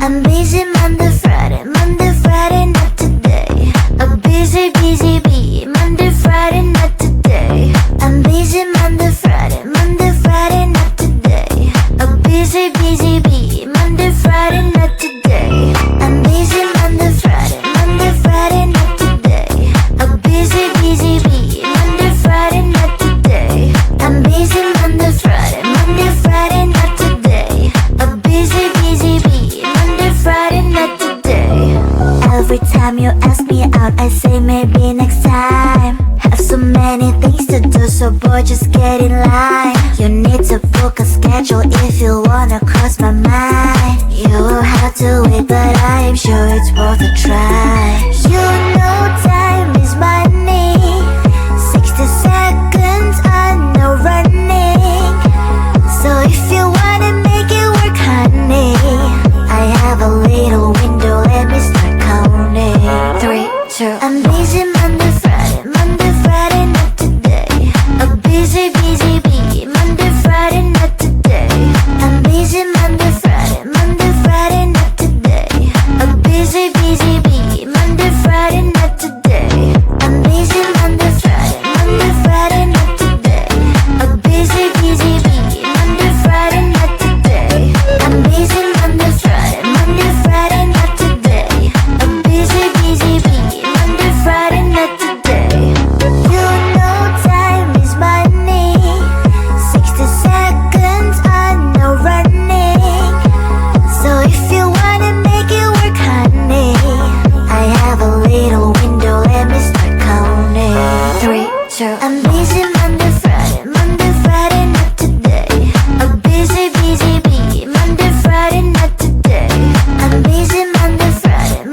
I'm busy Monday, Friday, not today. A busy, busy bee, Monday, Friday, not today. I'm busy Monday, Friday, not today. A busy, busy bee, Monday, Friday, not today. I'm busy Monday, Friday, not today. A busy, busy bee, Monday, Friday, not today. I'm busy Monday, Friday, not today. A busy, busy bee, Monday, Friday, not today. Every time you ask me out, I say maybe next time. Have so many things to do, so boy, just get in line. You need to book a schedule if you wanna cross my mind. You will have to wait, but I am sure it's worth a try. You know time is money. 60 seconds on no running. So if you wanna make it work, honey, I have a little window, let me start counting. 3, 2, I'm busy Monday, Friday, not today. A busy, busy bee, Monday, Friday, not today. I'm busy Monday, Friday, not today. A busy, busy bee, Monday, Friday, not today. I'm busy Monday, Friday, not today. A busy, busy bee, Monday, Friday, not today. I'm busy Monday, Friday, not today. A busy, busy bee, Monday, Friday, not today. You know time is money. 60 seconds on no running. So if you wanna make it work, honey, I have a little window, let me start counting. 3, 2, I'm busy Monday, Friday, not today. A busy, busy bee, Monday, Friday, not today. I'm busy Monday, Friday,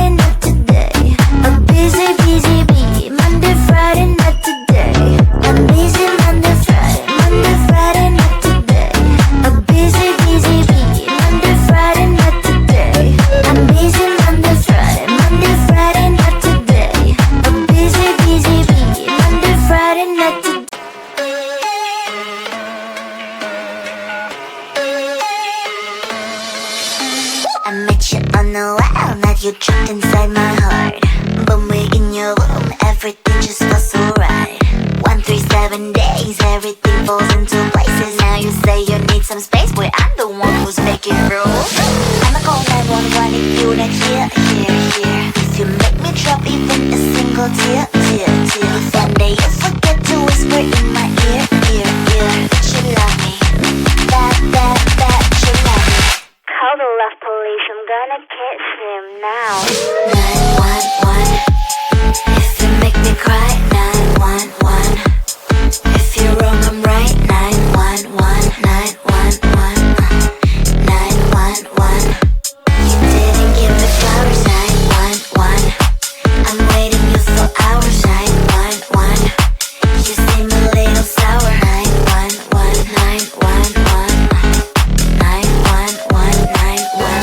not today. A busy, busy bee, Monday, Friday, not today. I'm busy Monday, Friday, not today. A busy, busy bee, Monday, Friday, not today. I'm busy Monday, Friday, not today. A busy, busy bee, Monday, Friday, not today. I met you on the wild, now you trapped inside my heart. But we're in your room, everything just feels so right. 137 days, everything falls into places. Now you say you need some space, boy, I'm the one who's making rules. I'ma call 911 if you not here. If you make me drop even a single tear. If one day you forget to whisper in my ear, that you love me, that you love me. Call the love police, I'm gonna kiss him now. 911, if you make me cry. 911, if you're wrong, I'm right. 911, 911, you didn't give me flowers. 911, I'm waiting you for hours. 911, you seem a little sour. 911, 911, 911, 911.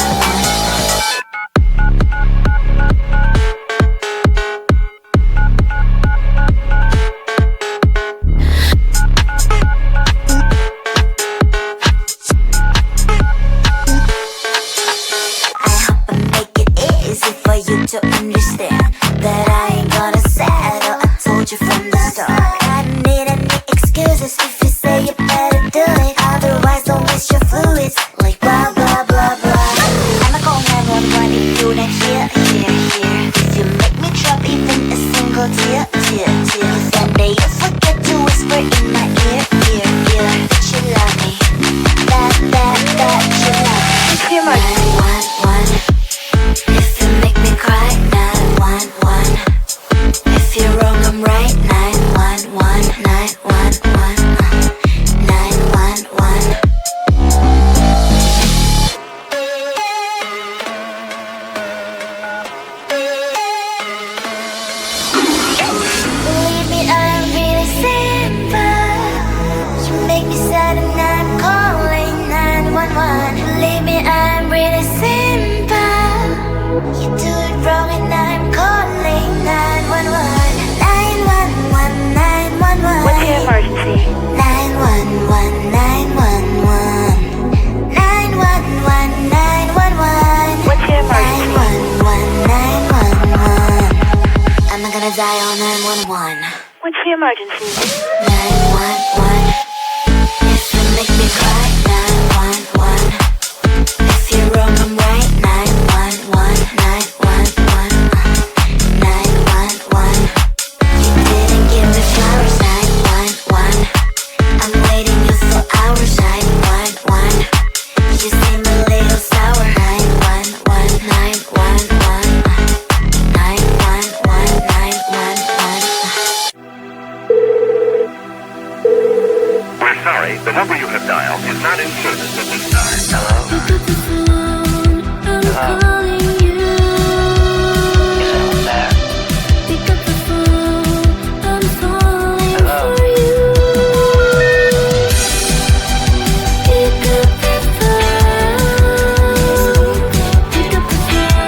dial 911. What's the emergency? 911. If you make me cry, 911. If you're wrong, I'm right, 911. 911. 911. You didn't give me flowers, 911. I'm waiting you for hours, 911. You seem a little sour, 911. 911. 911. 911. We're sorry, the number you have dialed is not in service at this time. Hello? Pick up the phone, I'm calling you. Is anyone there? Pick up the phone, I'm falling for you. Pick up the phone, pick up the phone.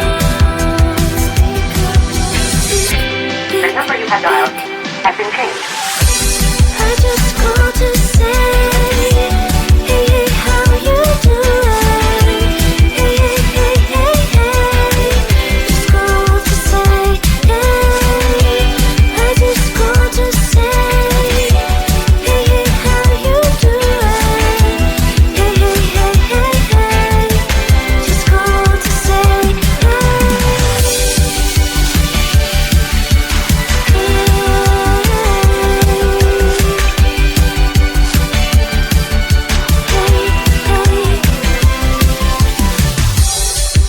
The number you have dialed has been changed. I just called to say, hey, hey, how you doing? Hey, hey, hey, hey, hey. Just called to say, hey. I just called to say, hey, hey, how you doing? Hey, hey, hey, hey, hey. Just called to say,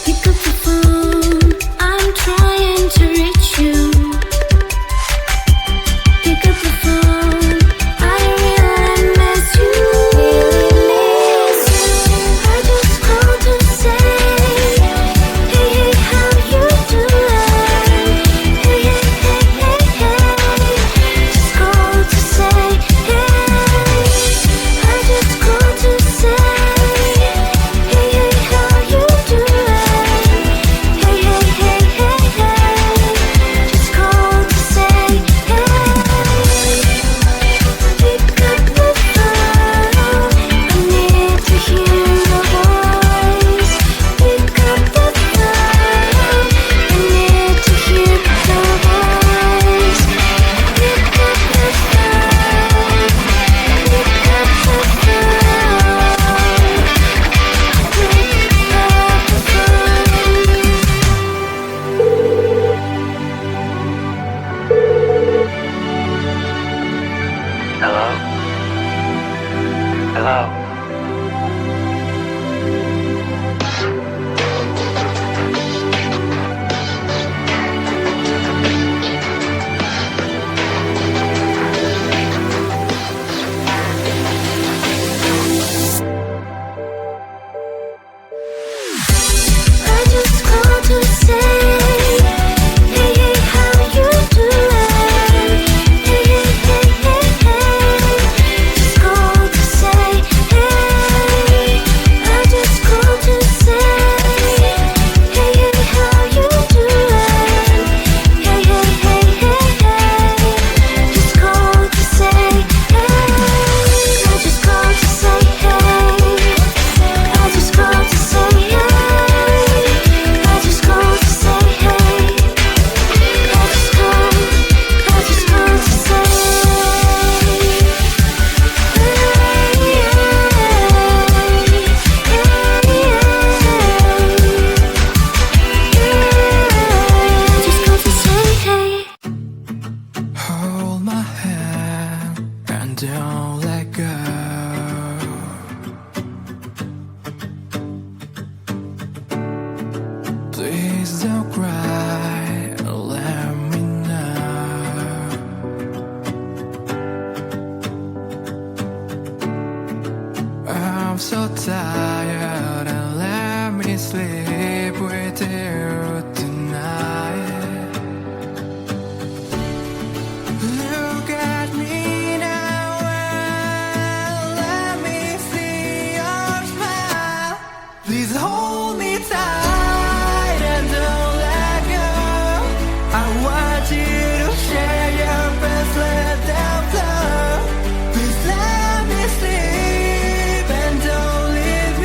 pick up the phone, I'm trying to reach you. Pick up the phone, I really miss you. I just called to say, hey, hey, how you doing? Hey, hey, hey, hey, hey. Just called to say, hey. I just called to say, hey, hey, how you doing? Hey, hey, hey, hey, hey. Just called to say, hey. Pick up the phone, I need to hear your voice. Pick up the phone, I need to hear your voice. Pick up the phone, pick up the Hello? Hello? I just called to say, hey, hey, how you doing? Hey, hey, hey, hey, hey. Just called to say, hey. I just called to say, hey, hey, how you doing? Hey, hey, hey, hey, hey. Just called to say, hey. I just called to say, hey. I just called to say, hey. I just called to say, hey. I just called to say, just called to say, hey. Hold my hand and don't let go. Please don't cry, let me know. I'm so tired and let me sleep with you tonight. Look at me now and let me see your smile. Please hold me tight and don't let go. I want you to share your best, let them flow. Please let me sleep and don't leave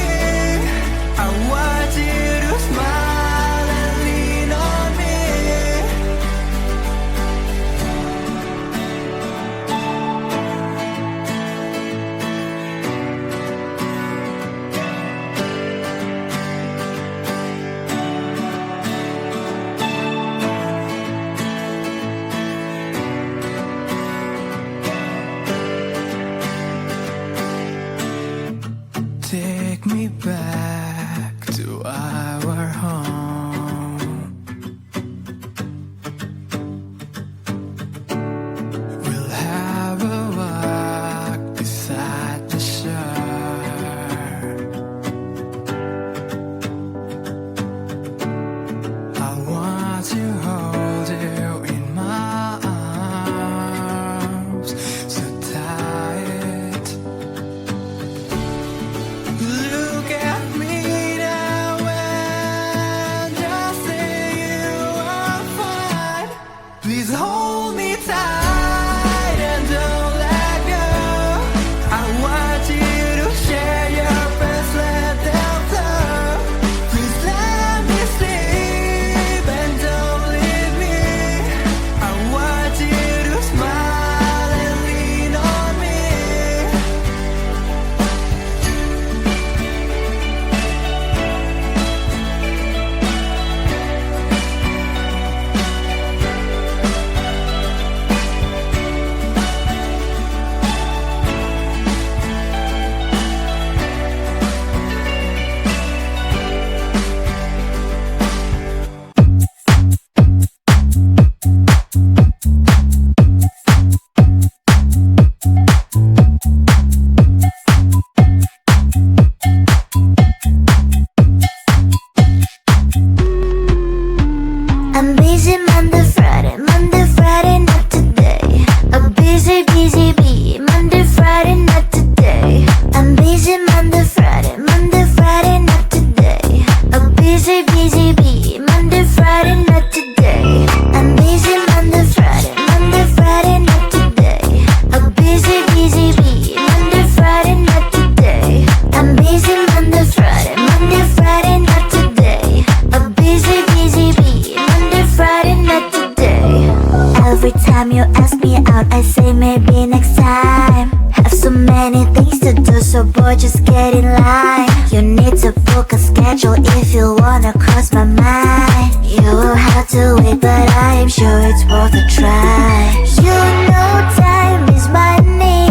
get in line. You need to book a schedule if you wanna cross my mind. You will have to wait, but I am sure it's worth a try. You know time is money.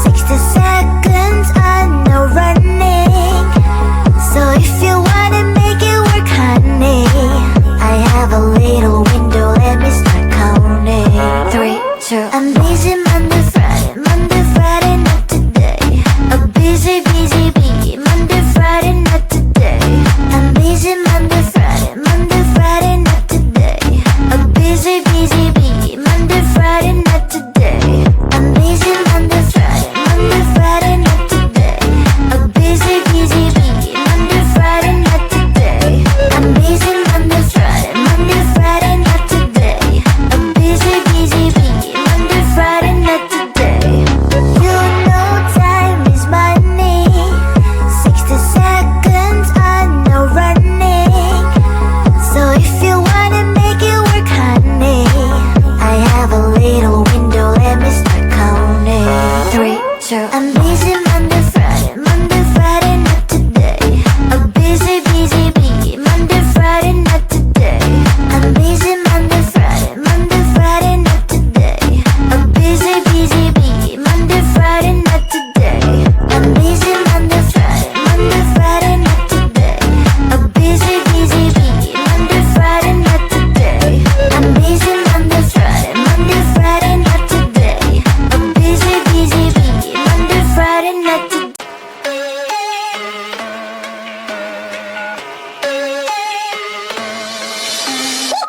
60 seconds, I know running. So if you wanna make it work, honey, I have a little window, let me start counting. 3, 2, I'm busy Monday, Friday, not today. A busy bee, Monday, Friday, not today. I'm busy Monday, Friday, not today. A busy bee, Monday, Friday, not today. I'm busy Monday, Friday, not today. A busy bee, Monday, Friday, not today. I'm busy Monday, Friday, not today. A busy bee, Monday, Friday, not today. You know time is money. 60 seconds, I know running. So if you wanna make it work, honey, I have a little window, let me start counting. 3, 2, I'm busy Monday, Friday, not today. A busy bee, Monday, Friday, not today. I'm busy Monday, Friday, not today. A busy bee, Monday, Friday, not today. I'm busy Monday, Friday, not today. A busy bee, Monday, Friday, not today. I'm busy Monday, Friday, not today. A busy bee, Monday, Friday, not today.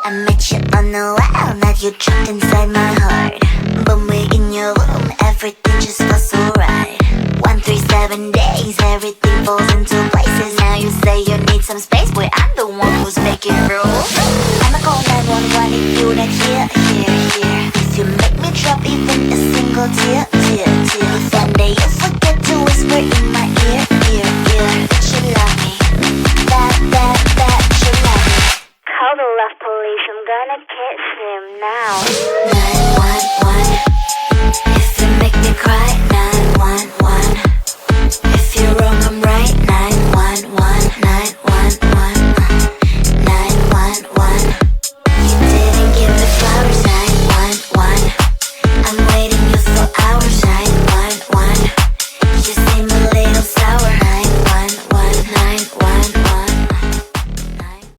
I met you on the wall, now you trapped inside my heart. But we're in your room, everything just feels so right. 137 days, everything falls into places. Now you say you need some space, boy, I'm the one who's making rules. I'ma call 911 if you're not here. If you make me drop even a single tear.